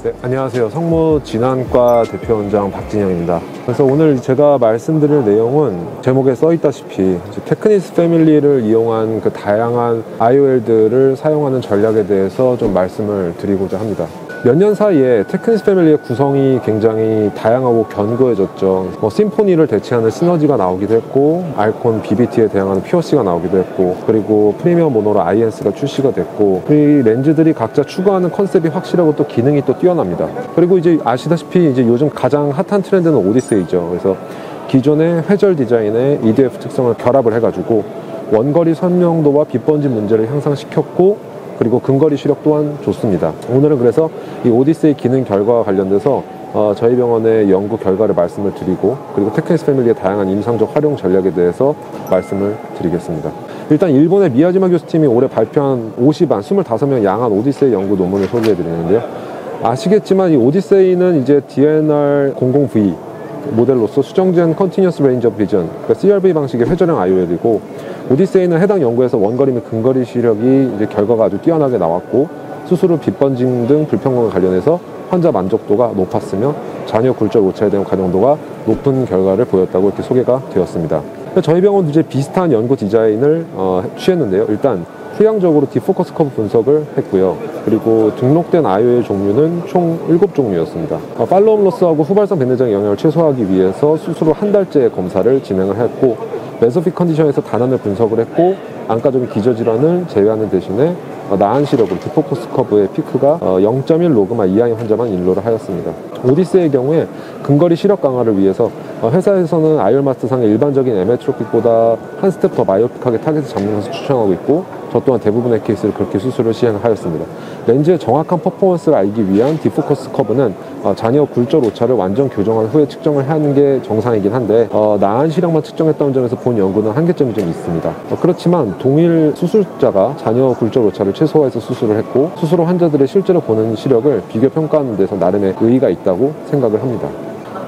네, 안녕하세요. 성모진환과 대표원장 박진영입니다. 그래서 오늘 제가 말씀드릴 내용은 제목에 써있다시피 테크니스 패밀리를 이용한 그 다양한 IOL들을 사용하는 전략에 대해서 좀 말씀을 드리고자 합니다. 몇 년 사이에 테크니스 패밀리의 구성이 굉장히 다양하고 견고해졌죠. 심포니를 대체하는 시너지가 나오기도 했고, 알콘 BBT에 대항하는 POC가 나오기도 했고, 그리고 프리미엄 모노로 INS가 출시가 됐고, 이 렌즈들이 각자 추구하는 컨셉이 확실하고 또 기능이 또 뛰어납니다. 그리고 이제 아시다시피 이제 요즘 가장 핫한 트렌드는 오디세이죠. 그래서 기존의 회절 디자인의 EDF 특성을 결합을 해가지고 원거리 선명도와 빛번짐 문제를 향상시켰고, 그리고 근거리 시력 또한 좋습니다. 오늘은 그래서 이 오디세이 기능 결과와 관련돼서 저희 병원의 연구 결과를 말씀을 드리고, 그리고 테크니스 패밀리의 다양한 임상적 활용 전략에 대해서 말씀을 드리겠습니다. 일단 일본의 미야지마 교수팀이 올해 발표한 25명 양한 오디세이 연구 논문을 소개해 드리는데요. 아시겠지만 이 오디세이는 이제 DNR00V 모델로서 수정된 컨티뉴어스 레인지 오브 비전, 그러니까 CRV 방식의 회전형 IOL이고, 오디세이는 해당 연구에서 원거리 및 근거리 시력이 이제 결과가 아주 뛰어나게 나왔고, 수술 후 빛번짐 등 불평등과 관련해서 환자 만족도가 높았으며 잔여 굴절 오차에 대한 관용도가 높은 결과를 보였다고 이렇게 소개가 되었습니다. 저희 병원도 이제 비슷한 연구 디자인을 취했는데요. 일단 휴양적으로 디포커스 커브 분석을 했고요. 그리고 등록된 IOL 종류는 총 7종류였습니다. 팔로우 로스하고 후발상 밴드장의 영향을 최소화하기 위해서 수술 후 한 달째 검사를 진행을 했고, 메소픽 컨디션에서 단안을 분석을 했고, 안과적인 기저질환을 제외하는 대신에 나은 시력으로 디포커스 커브의 피크가 0.1 로그마 이하의 환자만 인로를 하였습니다. 오디세이의 경우에 근거리 시력 강화를 위해서 회사에서는 IOL 마스터상의 일반적인 에메트로픽보다 한 스텝 더 마이오픽하게 타겟을 잡는 것을 추천하고 있고, 저 또한 대부분의 케이스를 그렇게 수술을 시행하였습니다. 렌즈의 정확한 퍼포먼스를 알기 위한 디포커스 커브는 잔여 굴절 오차를 완전 교정한 후에 측정을 하는 게 정상이긴 한데, 나은 시력만 측정했다는 점에서 본 연구는 한계점이 좀 있습니다. 그렇지만 동일 수술자가 잔여 굴절 오차를 최소화해서 수술을 했고, 수술 후 환자들의 실제로 보는 시력을 비교 평가하는 데서 나름의 의의가 있다고 생각을 합니다.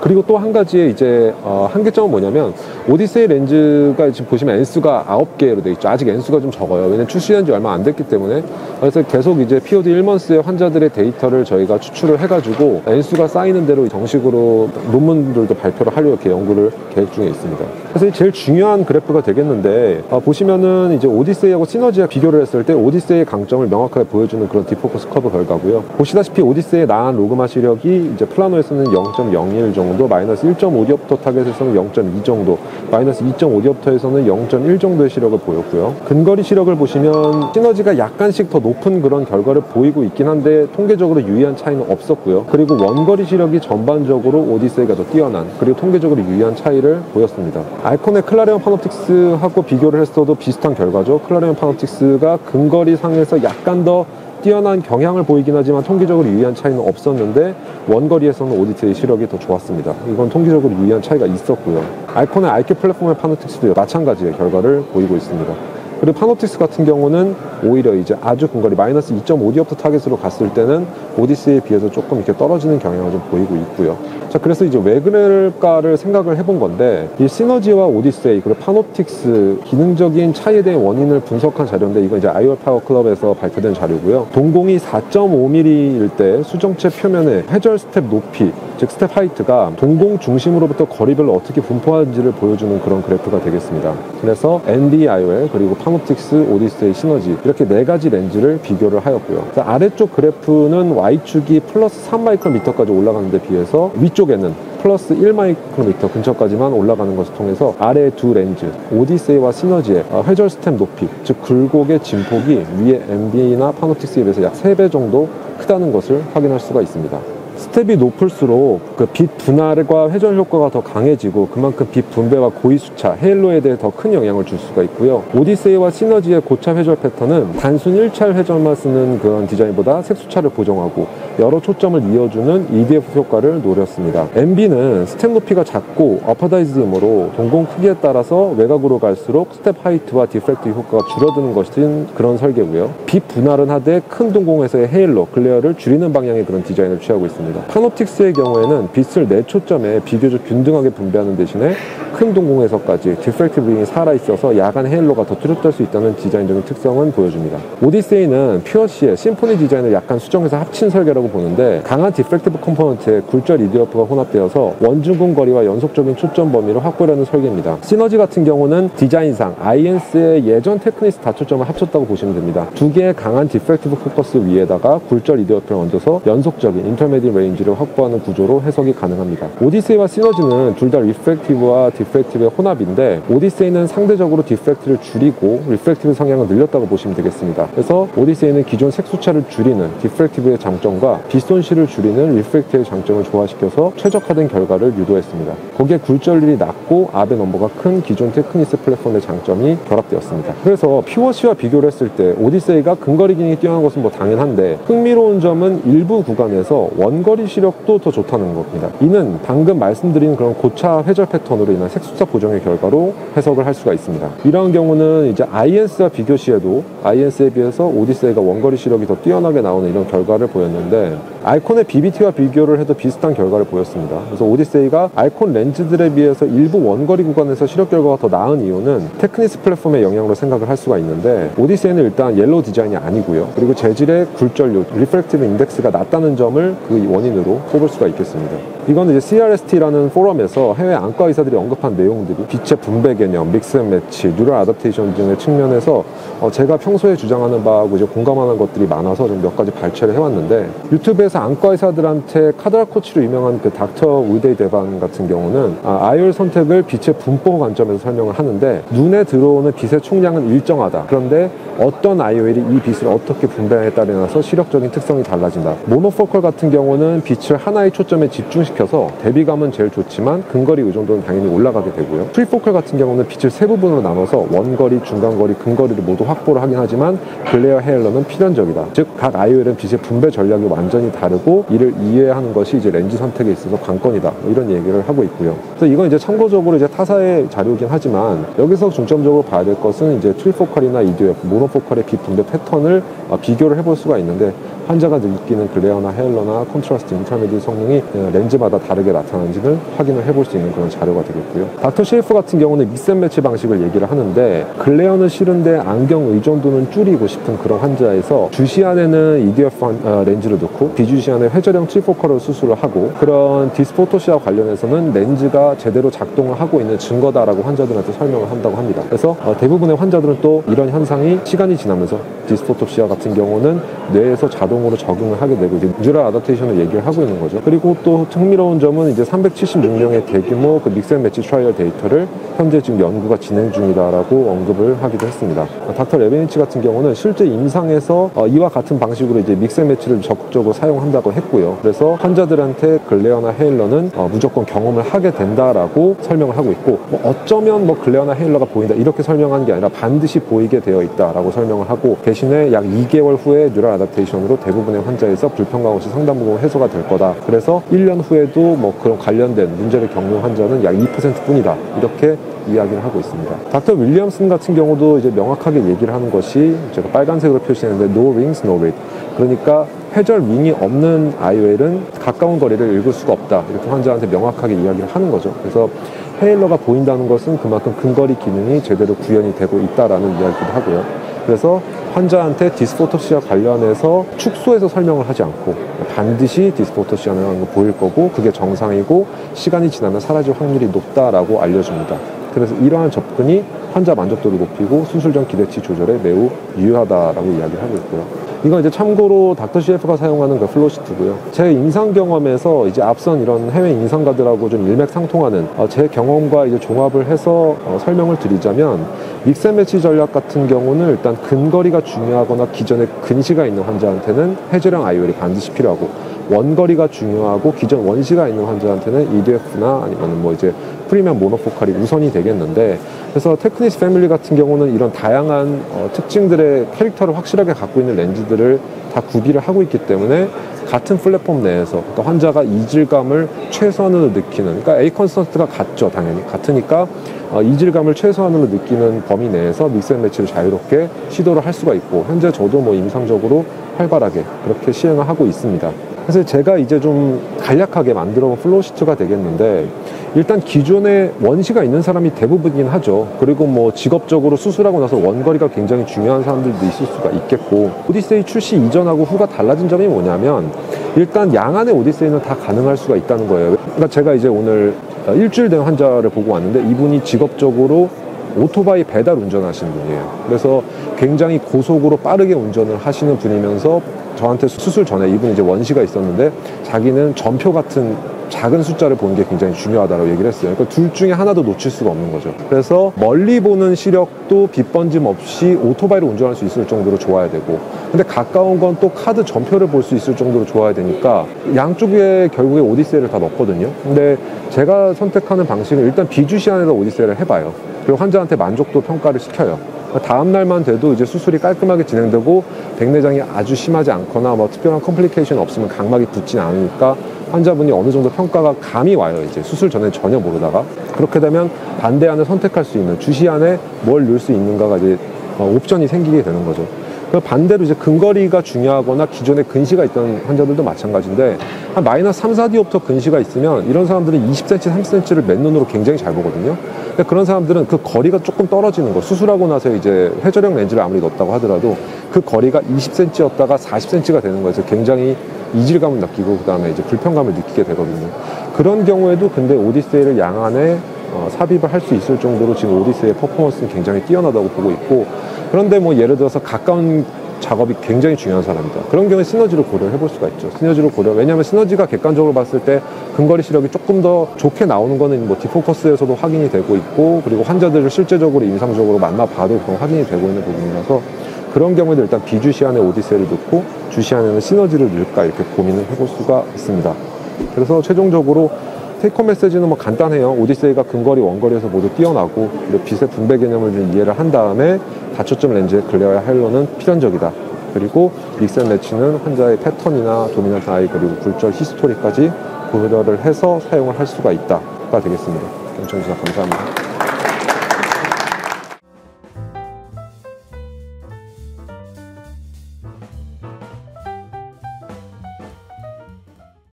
그리고 또 한 가지의 이제 한계점은 뭐냐면, 오디세이 렌즈가 지금 보시면 N수가 9개로 되어 있죠. 아직 N수가 좀 적어요. 왜냐면 출시한 지 얼마 안 됐기 때문에. 그래서 계속 이제 POD 1month의 환자들의 데이터를 저희가 추출을 해가지고 N수가 쌓이는 대로 정식으로 논문들도 발표를 하려고 이렇게 연구를 계획 중에 있습니다. 그래서 제일 중요한 그래프가 되겠는데, 보시면은 이제 오디세이하고 시너지와 비교를 했을 때 오디세이의 강점을 명확하게 보여주는 그런 디포커스 커브 결과고요. 보시다시피 오디세이의 나은 로그마 시력이 이제 플라노에서는 0.01 정도, 마이너스 1.5디옵터 타겟에서는 0.2 정도, 마이너스 2.5디옵터에서는 0.1 정도의 시력을 보였고요. 근거리 시력을 보시면 시너지가 약간씩 더 높은 그런 결과를 보이고 있긴 한데 통계적으로 유의한 차이는 없었고요. 그리고 원거리 시력이 전반적으로 오디세이가 더 뛰어난, 그리고 통계적으로 유의한 차이를 보였습니다. 알콘의 클라리온 파놉틱스하고 비교를 했어도 비슷한 결과죠. 클라리온 파놉틱스가 근거리 상에서 약간 더 뛰어난 경향을 보이긴 하지만 통계적으로 유의한 차이는 없었는데, 원거리에서는 오디세이 시력이 더 좋았습니다. 이건 통계적으로 유의한 차이가 있었고요. 알콘의 알케 플랫폼의 파놉틱스도 마찬가지의 결과를 보이고 있습니다. 그리고 파놉틱스 같은 경우는 오히려 이제 아주 근거리 마이너스 2.5디옵터 타겟으로 갔을 때는 오디세이에 비해서 조금 이렇게 떨어지는 경향을 좀 보이고 있고요. 자, 그래서 이제 왜 그럴까를 생각을 해본 건데, 이 시너지와 오디세이 그리고 파놉틱스 기능적인 차이에 대한 원인을 분석한 자료인데, 이건 이제 IOL 파워 클럽에서 발표된 자료고요. 동공이 4.5mm일 때 수정체 표면의 회절 스텝 높이, 즉 스텝 하이트가 동공 중심으로부터 거리별로 어떻게 분포하는지를 보여주는 그런 그래프가 되겠습니다. 그래서 ND IOL 그리고 파놉틱스, 오디세이, 시너지 이렇게 4가지 렌즈를 비교를 하였고요. 아래쪽 그래프는 Y축이 플러스 3마이크로미터까지 올라가는 데 비해서 위쪽에는 플러스 1마이크로미터 근처까지만 올라가는 것을 통해서 아래 두 렌즈, 오디세이와 시너지의 회절 스텝 높이, 즉 굴곡의 진폭이 위에 ND나 파놉틱스에 비해서 약 3배 정도 크다는 것을 확인할 수가 있습니다. 스텝이 높을수록 그 빛 분할과 회전 효과가 더 강해지고, 그만큼 빛 분배와 고위 수차, 헤일로에 대해 더 큰 영향을 줄 수가 있고요. 오디세이와 시너지의 고차 회절 패턴은 단순 1차 회전만 쓰는 그런 디자인보다 색수차를 보정하고 여러 초점을 이어주는 EDF 효과를 노렸습니다. MB는 스텝 높이가 작고 어퍼다이즈드이므로 동공 크기에 따라서 외곽으로 갈수록 스텝 하이트와 디프렉트 효과가 줄어드는 것인 그런 설계고요. 빛 분할은 하되 큰 동공에서의 헤일로, 글레어를 줄이는 방향의 그런 디자인을 취하고 있습니다. 있습니다. 파놉틱스의 경우에는 빛을 4초점에 비교적 균등하게 분배하는 대신에 큰 동공에서까지 디프렉티브 링이 살아있어서 야간 헤일로가 더 뚜렷할 수 있다는 디자인적인 특성은 보여줍니다. 오디세이는 퓨어시의 심포니 디자인을 약간 수정해서 합친 설계라고 보는데 강한 디프렉티브 컴포넌트에 굴절 EDF가 혼합되어서 원중근 거리와 연속적인 초점 범위를 확보하려는 설계입니다. 시너지 같은 경우는 디자인상 아이엔스의 예전 테크니스 다초점을 합쳤다고 보시면 됩니다. 두 개의 강한 디프렉티브 포커스 위에다가 굴절 EDF를 얹어서 연속적인 인터메디 레인지를 확보하는 구조로 해석이 가능합니다. 오디세이와 시너지는 둘 다 리프렉티브와 디프렉티브의 혼합인데 오디세이는 상대적으로 디프렉티브를 줄이고 리프렉티브 성향을 늘렸다고 보시면 되겠습니다. 그래서 오디세이는 기존 색수차를 줄이는 디프렉티브의 장점과 빛 손실을 줄이는 리프렉티브의 장점을 조화시켜서 최적화된 결과를 유도했습니다. 거기에 굴절률이 낮고 아베 넘버가 큰 기존 테크니스 플랫폼의 장점이 결합되었습니다. 그래서 퓨어시와 비교를 했을 때 오디세이가 근거리 기능이 뛰어난 것은 뭐 당연한데 흥미로운 점은 일부 구간에서 원거리 시력도 더 좋다는 겁니다. 이는 방금 말씀드린 그런 고차 회절 패턴으로 인한 색수차 보정의 결과로 해석을 할 수가 있습니다. 이런 경우는 이제 아이엔스와 비교 시에도 아이엔스에 비해서 오디세이가 원거리 시력이 더 뛰어나게 나오는 이런 결과를 보였는데 알콘의 BBT와 비교를 해도 비슷한 결과를 보였습니다. 그래서 오디세이가 알콘 렌즈들에 비해서 일부 원거리 구간에서 시력 결과가 더 나은 이유는 테크니스 플랫폼의 영향으로 생각을 할 수가 있는데 오디세이는 일단 옐로우 디자인이 아니고요. 그리고 재질의 굴절률, 리프렉티브 인덱스가 낮다는 점을 그 원인으로 꼽을 수가 있겠습니다. 이거는 이제 CRST라는 포럼에서 해외 안과 의사들이 언급한 내용들이 빛의 분배 개념, 믹스 앤 매치, 뉴럴 아답테이션 등의 측면에서 제가 평소에 주장하는 바하고 이제 공감하는 것들이 많아서 좀 몇 가지 발췌를 해왔는데 유튜브에서 안과 의사들한테 카드라 코치로 유명한 그 닥터 우데이 데반 같은 경우는 IOL 선택을 빛의 분포 관점에서 설명을 하는데 눈에 들어오는 빛의 총량은 일정하다. 그런데 어떤 IOL이 이 빛을 어떻게 분배하에 따라서 시력적인 특성이 달라진다. 모노포컬 같은 경우는 빛을 하나의 초점에 집중시켜서 대비감은 제일 좋지만 근거리 의존도는 당연히 올라가게 되고요. 트리포컬 같은 경우는 빛을 세 부분으로 나눠서 원거리, 중간거리, 근거리를 모두 확보를 하긴 하지만 글레어 헤일러는 필연적이다. 즉 각 IOL은 빛의 분배 전략이 완전히 다르고 이를 이해하는 것이 이제 렌즈 선택에 있어서 관건이다. 뭐 이런 얘기를 하고 있고요. 그래서 이건 이제 참고적으로 이제 타사의 자료이긴 하지만 여기서 중점적으로 봐야 될 것은 이제 트리포컬이나 EDF, 모노포컬의 빛 분배 패턴을 비교를 해볼 수가 있는데 환자가 느끼는 글레어나 헤일러나 콘트라스트, 인터미디어 성능이 렌즈마다 다르게 나타나는지를 확인을 해볼 수 있는 그런 자료가 되겠고요. 닥터 셰이프 같은 경우는 믹스앤매치 방식을 얘기를 하는데 글레어는 싫은데 안경 의존도는 줄이고 싶은 그런 환자에서 주시안에는 EDF 렌즈를 넣고 비주시안에 회절형 트리포컬을 수술을 하고 그런 디스포토시아 관련해서는 렌즈가 제대로 작동을 하고 있는 증거다라고 환자들한테 설명을 한다고 합니다. 그래서 대부분의 환자들은 또 이런 현상이 시간이 지나면서 디스포토시아 같은 경우는 뇌에서 자동으로 적응을 하게 되고 이제 뉴럴 아답테이션을 얘기를 하고 있는 거죠. 그리고 또 흥미로운 점은 이제 376명의 대규모 그 믹스 앤 매치 트라이얼 데이터를 현재 지금 연구가 진행 중이다라고 언급을 하기도 했습니다. 닥터 레베니치 같은 경우는 실제 임상에서 이와 같은 방식으로 이제 믹스 앤 매치를 적극적으로 사용한다고 했고요. 그래서 환자들한테 글레어나 헤일러는 무조건 경험을 하게 된다라고 설명을 하고 있고 어쩌면 글레어나 헤일러가 보인다 이렇게 설명한 게 아니라 반드시 보이게 되어 있다라고 설명을 하고 대신에 약 2개월 후에 뉴럴 아답테이션으로 대부분의 환자에서 불평감 없이 상당 부분 해소가 될 거다. 그래서 1년 후에도 그런 관련된 문제를 겪는 환자는 약 2%뿐이다. 이렇게 이야기를 하고 있습니다. 닥터 윌리엄슨 같은 경우도 이제 명확하게 얘기를 하는 것이 제가 빨간색으로 표시했는데 no rings, no read. 그러니까 회절 윙이 없는 IOL은 가까운 거리를 읽을 수가 없다. 이렇게 환자한테 명확하게 이야기를 하는 거죠. 그래서 헤일러가 보인다는 것은 그만큼 근거리 기능이 제대로 구현이 되고 있다라는 이야기도 하고요. 그래서 환자한테 디스포토시아 관련해서 축소해서 설명을 하지 않고 반드시 디스포토시아는 거 보일 거고 그게 정상이고 시간이 지나면 사라질 확률이 높다라고 알려줍니다. 그래서 이러한 접근이 환자 만족도를 높이고 수술 전 기대치 조절에 매우 유효하다라고 이야기를 하고 있고요. 이건 이제 참고로 닥터 CF가 사용하는 그 플로시트고요. 제 임상 경험에서 이제 앞선 이런 해외 임상가들하고 좀 일맥상통하는 제 경험과 이제 종합을 해서 설명을 드리자면 믹스앤매치 전략 같은 경우는 일단 근거리가 중요하거나 기존에 근시가 있는 환자한테는 회절형 IOL이 반드시 필요하고 원거리가 중요하고 기존 원시가 있는 환자한테는 EDF나 아니면 이제 프리미엄 모노포칼이 우선이 되겠는데 그래서 테크니스 패밀리 같은 경우는 이런 다양한 특징들의 캐릭터를 확실하게 갖고 있는 렌즈들을 다 구비를 하고 있기 때문에 같은 플랫폼 내에서 그러니까 환자가 이질감을 최소한으로 느끼는 그러니까 A 컨스턴트가 같죠. 당연히 같으니까 이질감을 최소한으로 느끼는 범위 내에서 믹스앤매치를 자유롭게 시도를 할 수가 있고 현재 저도 임상적으로 활발하게 그렇게 시행을 하고 있습니다. 그래서 제가 이제 좀 간략하게 만들어 본 플로우시트가 되겠는데, 일단 기존에 원시가 있는 사람이 대부분이긴 하죠. 그리고 뭐 직업적으로 수술하고 나서 원거리가 굉장히 중요한 사람들도 있을 수가 있겠고, 오디세이 출시 이전하고 후가 달라진 점이 뭐냐면, 일단 양안의 오디세이는 다 가능할 수가 있다는 거예요. 그러니까 제가 이제 오늘 일주일 된 환자를 보고 왔는데, 이분이 직업적으로 오토바이 배달 운전하시는 분이에요. 그래서 굉장히 고속으로 빠르게 운전을 하시는 분이면서 저한테 수술 전에 이분이 이제 원시가 있었는데, 자기는 전표 같은 작은 숫자를 보는 게 굉장히 중요하다고 얘기를 했어요. 그러니까 둘 중에 하나도 놓칠 수가 없는 거죠. 그래서 멀리 보는 시력도 빛번짐 없이 오토바이를 운전할 수 있을 정도로 좋아야 되고, 근데 가까운 건 또 카드 전표를 볼 수 있을 정도로 좋아야 되니까 양쪽에 결국에 오디세이를 다 넣거든요. 근데 제가 선택하는 방식은 일단 비주시안에다 오디세이를 해봐요. 그리고 환자한테 만족도 평가를 시켜요. 다음 날만 돼도 이제 수술이 깔끔하게 진행되고 백내장이 아주 심하지 않거나 뭐 특별한 컴플리케이션 없으면 각막이 붓진 않으니까 환자분이 어느 정도 평가가 감이 와요. 이제 수술 전에 전혀 모르다가. 그렇게 되면 반대안을 선택할 수 있는, 주시안에 뭘 넣을 수 있는가가 이제 옵션이 생기게 되는 거죠. 반대로 이제 근거리가 중요하거나 기존에 근시가 있던 환자들도 마찬가지인데, 한 마이너스 3, 4디옵터 근시가 있으면 이런 사람들은 20cm, 30cm를 맨눈으로 굉장히 잘 보거든요. 근데 그런 사람들은 그 거리가 조금 떨어지는 거, 수술하고 나서 이제 회전형 렌즈를 아무리 넣었다고 하더라도 그 거리가 20cm였다가 40cm가 되는 거에서 굉장히 이질감을 느끼고 그다음에 이제 불편감을 느끼게 되거든요. 그런 경우에도 근데 오디세이를 양안에 삽입을 할 수 있을 정도로 지금 오디세이의 퍼포먼스는 굉장히 뛰어나다고 보고 있고, 그런데 뭐 예를 들어서 가까운 작업이 굉장히 중요한 사람이다. 그런 경우에 시너지를 고려를 해볼 수가 있죠. 시너지를 왜냐하면 시너지가 객관적으로 봤을 때 근거리 시력이 조금 더 좋게 나오는 거는 뭐 디포커스에서도 확인이 되고 있고, 그리고 환자들을 실제적으로 임상적으로 만나봐도 그런 확인이 되고 있는 부분이라서, 그런 경우에도 일단 비주시안에 오디세이를 넣고 주시안에는 시너지를 넣을까 이렇게 고민을 해볼 수가 있습니다. 그래서 최종적으로 테이크홈 메시지는 뭐 간단해요. 오디세이가 근거리, 원거리에서 모두 뛰어나고, 그리고 빛의 분배 개념을 좀 이해를 한 다음에 다초점 렌즈의 글레어 하이로는 필연적이다. 그리고 믹스앤매치는 환자의 패턴이나 도미넌트 아이 그리고 굴절 히스토리까지 고려를 해서 사용을 할 수가 있다가 되겠습니다. 경청주셔서 감사합니다.